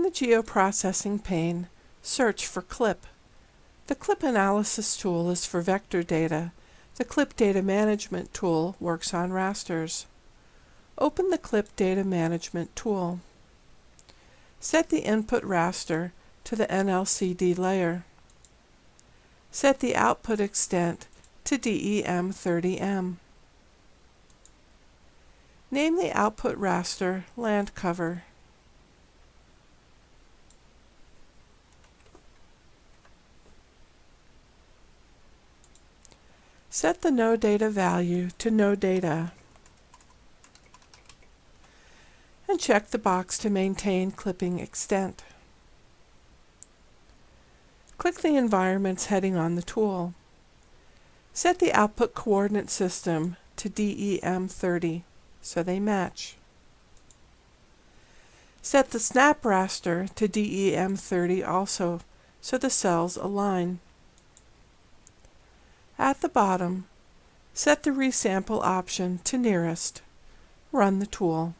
the Geoprocessing pane, search for clip. The Clip Analysis tool is for vector data. The Clip Data Management tool works on rasters. Open the Clip Data Management tool. Set the input raster to the NLCD layer. Set the output extent to DEM30M. Name the output raster Land Cover. Set the No Data value to No Data. And check the box to maintain clipping extent. Click the Environments heading on the tool. Set the output coordinate system to DEM30 so they match. Set the snap raster to DEM30 also so the cells align. At the bottom, set the resample option to nearest. Run the tool.